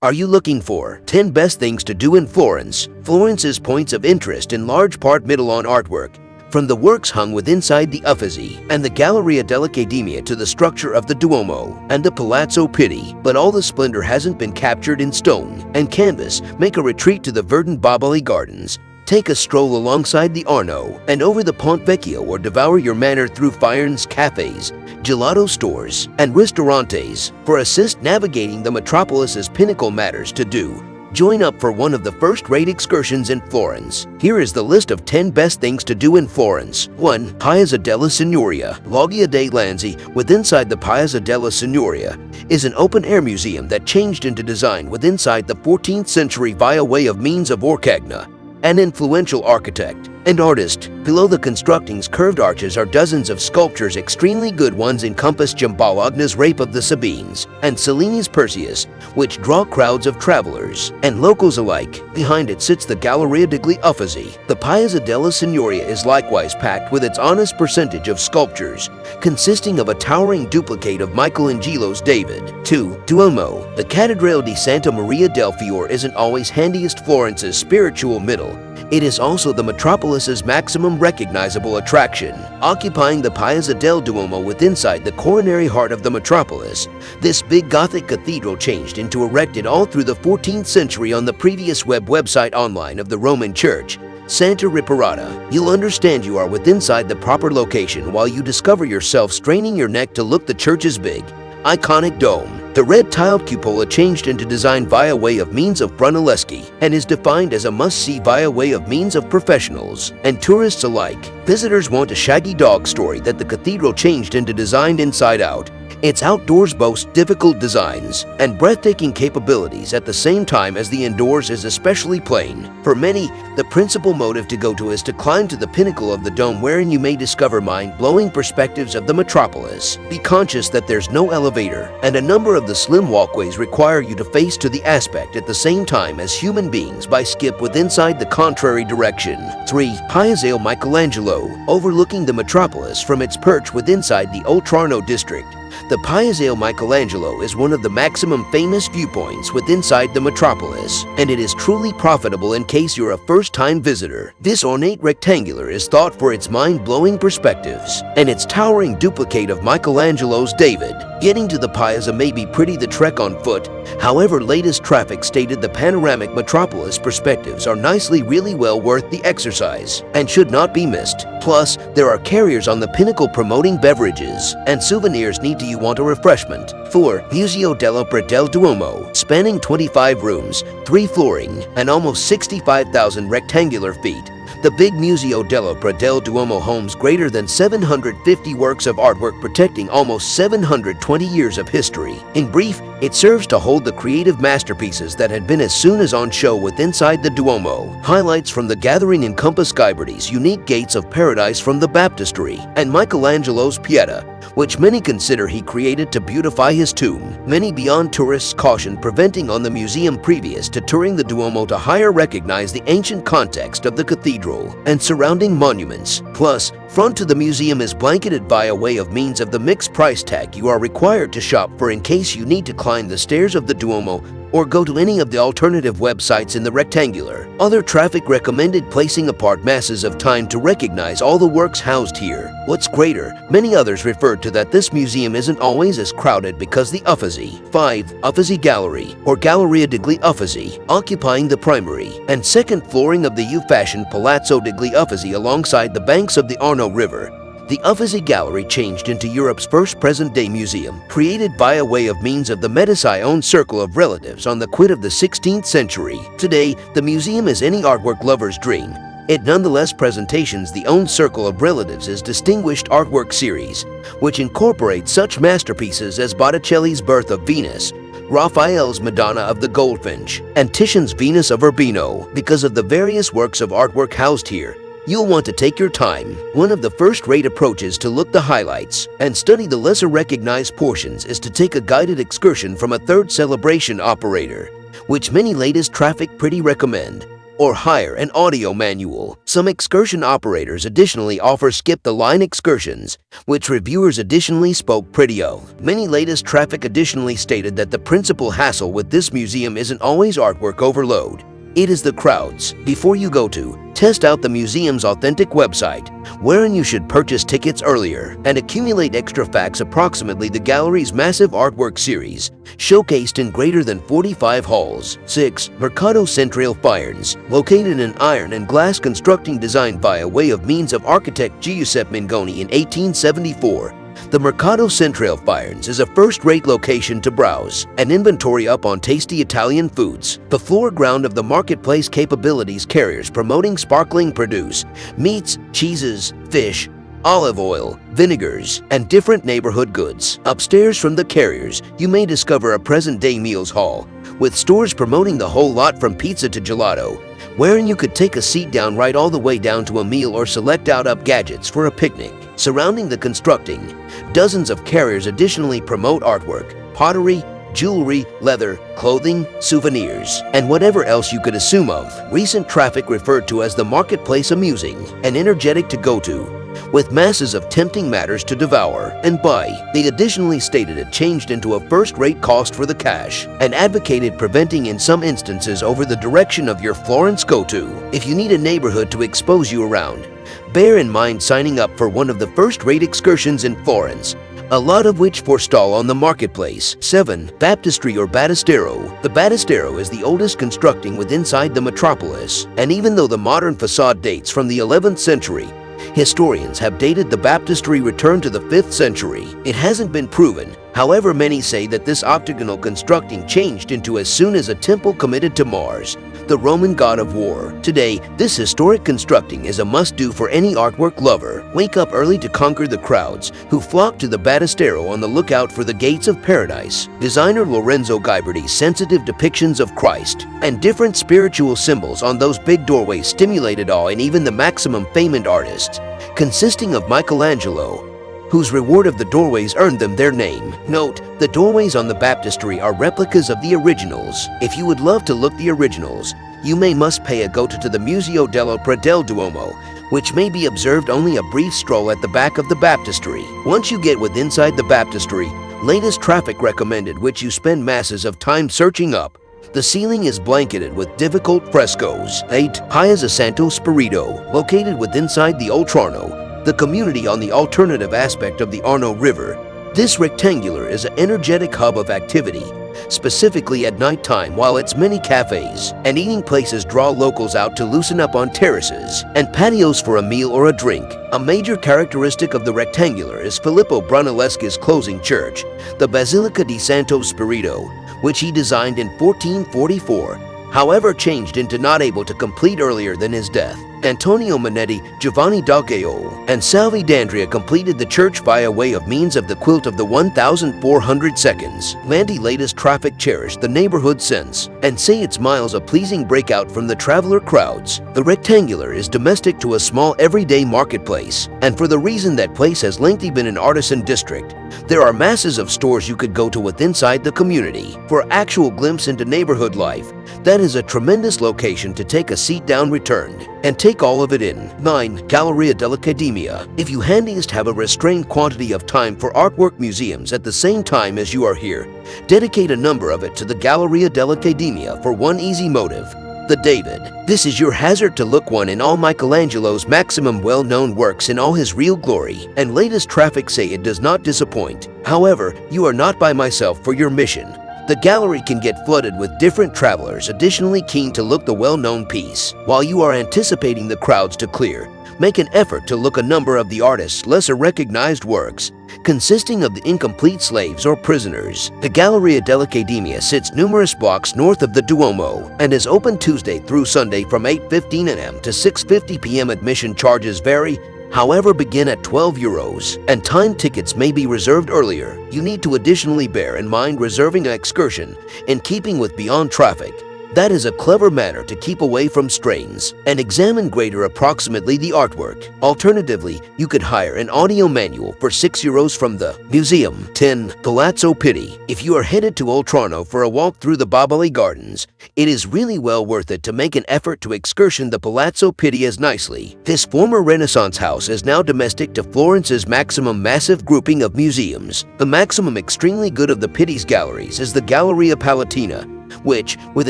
Are you looking for 10 best things to do in Florence? Florence's points of interest in large part Milan artwork, from the works hung with inside the Uffizi and the Galleria dell'Accademia to the structure of the Duomo and the Palazzo Pitti, but all the splendor hasn't been captured in stone and canvas. Make a retreat to the verdant Boboli Gardens. Take a stroll alongside the Arno and over the Ponte Vecchio, or devour your manner through Firenze cafes, gelato stores, and ristorantes. For assist navigating the metropolis's pinnacle matters to do, join up for one of the first-rate excursions in Florence. Here is the list of 10 best things to do in Florence. 1. Piazza della Signoria. Loggia dei Lanzi, with inside the Piazza della Signoria, is an open-air museum that changed into design with inside the 14th century via way of means of Orcagna, an influential architect and artist. Below the constructing's curved arches are dozens of sculptures. Extremely good ones encompass Bologna's Rape of the Sabines and Cellini's Perseus, which draw crowds of travelers and locals alike. Behind it sits the Galleria degli Uffizi. The Piazza della Signoria is likewise packed with its honest percentage of sculptures, consisting of a towering duplicate of Michelangelo's David. 2. Duomo. The Cattedrale di Santa Maria del Fiore isn't always handiest Florence's spiritual middle. It is also the metropolis's maximum recognizable attraction, occupying the Piazza del Duomo with inside the coronary heart of the metropolis. This big Gothic cathedral changed into erected all through the 14th century on the previous website online of the Roman Church, Santa Riparata. You'll understand you are with inside the proper location while you discover yourself straining your neck to look the church's big, iconic dome. The red tiled cupola changed into design via way of means of Brunelleschi and is defined as a must-see via way of means of professionals and tourists alike. Visitors want a shaggy dog story that the cathedral changed into design inside out. Its outdoors boast difficult designs and breathtaking capabilities at the same time as the indoors is especially plain. For many, the principal motive to go to is to climb to the pinnacle of the dome, wherein you may discover mind-blowing perspectives of the metropolis. Be conscious that there's no elevator, and a number of the slim walkways require you to face to the aspect at the same time as human beings by skip with inside the contrary direction. 3. Piazzale Michelangelo. Overlooking the metropolis from its perch with inside the Oltrarno district, the Piazzale Michelangelo is one of the maximum famous viewpoints with inside the metropolis, and it is truly profitable in case you're a first-time visitor. This ornate rectangular is thought for its mind-blowing perspectives and its towering duplicate of Michelangelo's David. Getting to the Piazza may be pretty the trek on foot. However, latest traffic stated the panoramic metropolis perspectives are really well worth the exercise and should not be missed. Plus, there are carriers on the pinnacle promoting beverages and souvenirs need you want a refreshment. 4. Museodell'Operadel Duomo. Spanning 25 rooms, 3 flooring, and almost 65,000 rectangular feet, the big Museodell'Operadel Duomo homes greater than 750 works of artwork protecting almost 720 years of history. In brief, it serves to hold the creative masterpieces that had been as soon as on show with inside the Duomo. Highlights from the gathering encompass Ghiberti's unique Gates of Paradise from the Baptistery and Michelangelo's Pieta, which many consider he created to beautify his tomb. Many beyond tourists caution preventing on the museum previous to touring the Duomo to higher recognize the ancient context of the cathedral and surrounding monuments. Plus, front to the museum is blanketed via way of means of the mixed price tag you are required to shop for in case you need to climb the stairs of the Duomo or go to any of the alternative websites in the rectangular. Other traffic recommended placing apart masses of time to recognize all the works housed here. What's greater, many others referred to that this museum isn't always as crowded because the Uffizi. 5. Uffizi Gallery, or Galleria degli Uffizi, occupying the primary and second flooring of the U-fashioned Palazzo degli Uffizi alongside the banks of the Arno River. The Uffizi Gallery changed into Europe's first present-day museum, created by way of means of the Medici-owned circle of relatives on the quid of the 16th century. Today, the museum is any artwork lover's dream. It nonetheless presentations the own circle of relatives' distinguished artwork series, which incorporates such masterpieces as Botticelli's Birth of Venus, Raphael's Madonna of the Goldfinch, and Titian's Venus of Urbino. Because of the various works of artwork housed here, you'll want to take your time. One of the first-rate approaches to look the highlights and study the lesser recognized portions is to take a guided excursion from a third celebration operator, which many latest traffic pretty recommend. or hire an audio manual. Some excursion operators additionally offer skip-the-line excursions, which reviewers additionally spoke pretty of. Many latest traffic additionally stated that the principal hassle with this museum isn't always artwork overload. It is the crowds. Before you go to, test out the museum's authentic website, wherein you should purchase tickets earlier and accumulate extra facts. Approximately the gallery's massive artwork series, showcased in greater than 45 halls. 6. Mercato Centrale Firenze, located in iron and glass constructing designed by way of means of architect Giuseppe Mingoni in 1874. The Mercato Centrale Firenze is a first-rate location to browse and inventory up on tasty Italian foods. The floor ground of the marketplace capabilities carriers promoting sparkling produce, meats, cheeses, fish, olive oil, vinegars, and different neighborhood goods. Upstairs from the carriers, you may discover a present-day meals hall, with stores promoting the whole lot from pizza to gelato, wherein you could take a seat down right all the way down to a meal or select out-up gadgets for a picnic. Surrounding the constructing, dozens of carriers additionally promote artwork, pottery, jewelry, leather, clothing, souvenirs, and whatever else you could assume of. Recent traffic referred to as the marketplace amusing and energetic to go to, with masses of tempting matters to devour and buy. They additionally stated it changed into a first-rate cost for the cash and advocated preventing in some instances over the direction of your Florence go-to. If you need a neighborhood to expose you around, bear in mind signing up for one of the first-rate excursions in Florence, a lot of which forestall on the marketplace. 7. Baptistry or Battistero. The Battistero is the oldest constructing inside the metropolis, and even though the modern facade dates from the 11th century, historians have dated the baptistry return to the 5th century. It hasn't been proven. However, many say that this octagonal constructing changed into as soon as a temple committed to Mars, the Roman god of war. Today, this historic constructing is a must-do for any artwork lover. Wake up early to conquer the crowds who flock to the Battistero on the lookout for the gates of paradise. Designer Lorenzo Ghiberti's sensitive depictions of Christ and different spiritual symbols on those big doorways stimulated awe in even the maximum famed artists, consisting of Michelangelo, whose reward of the doorways earned them their name. Note, the doorways on the baptistry are replicas of the originals. If you would love to look the originals, you must pay a go to the Museodell'Operadel Duomo, which may be observed only a brief stroll at the back of the baptistry. Once you get inside the baptistry, latest traffic recommended which you spend masses of time searching up. The ceiling is blanketed with difficult frescoes. 8. Piazza Santo Spirito, located inside the Oltrarno, the community on the alternative aspect of the Arno River. This rectangular is an energetic hub of activity, specifically at night time, while its many cafes and eating places draw locals out to loosen up on terraces and patios for a meal or a drink. A major characteristic of the rectangular is Filippo Brunelleschi's closing church, the Basilica di Santo Spirito, which he designed in 1444, however changed into not able to complete earlier than his death. Antonio Manetti, Giovanni Dalgaiolo, and Salvi D'Andrea completed the church via way of means of the quilt of the 1,400 seconds. Landy latest traffic cherished the neighborhood sense and say its miles a pleasing breakout from the traveler crowds. The rectangular is domestic to a small everyday marketplace, and for the reason that place has lengthy been an artisan district, there are masses of stores you could go to inside the community. For actual glimpse into neighborhood life, that is a tremendous location to take a seat down returned and take all of it in. 9. Galleria dell'Accademia. If you handiest have a restrained quantity of time for artwork museums at the same time as you are here, dedicate a number of it to the Galleria dell'Accademia for one easy motive: the David. This is your hazard to look one in all Michelangelo's maximum well-known works in all his real glory, and latest traffic say it does not disappoint. However, you are not by myself for your mission. The gallery can get flooded with different travelers additionally keen to look the well-known piece. While you are anticipating the crowds to clear, make an effort to look a number of the artist's lesser recognized works, consisting of the incomplete slaves or prisoners. The Galleria dell'Accademia sits numerous blocks north of the Duomo and is open Tuesday through Sunday from 8:15 a.m. to 6:50 p.m. Admission charges vary, however begin at €12, and time tickets may be reserved earlier. You need to additionally bear in mind reserving an excursion in keeping with beyond traffic That is a clever manner to keep away from strains, and examine greater approximately the artwork. Alternatively, you could hire an audio manual for €6 from the Museum. 10. Palazzo Pitti. If you are headed to Oltrarno for a walk through the Boboli Gardens, it is really well worth it to make an effort to excursion the Palazzo Pitti as nicely. This former Renaissance house is now domestic to Florence's maximum massive grouping of museums. The maximum extremely good of the Pitti's galleries is the Galleria Palatina, which, with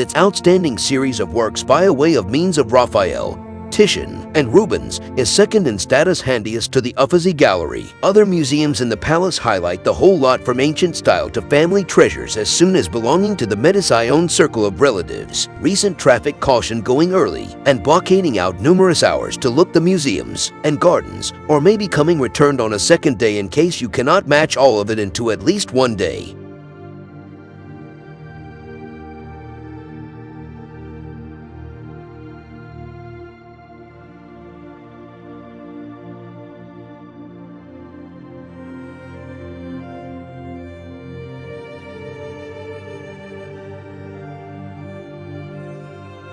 its outstanding series of works by way of means of Raphael, Titian, and Rubens, is second in status, handiest to the Uffizi Gallery. Other museums in the palace highlight the whole lot from ancient style to family treasures as soon as belonging to the Medici-owned circle of relatives. Recent traffic caution going early and blockading out numerous hours to look the museums and gardens, or maybe coming returned on a second day in case you cannot match all of it into at least one day.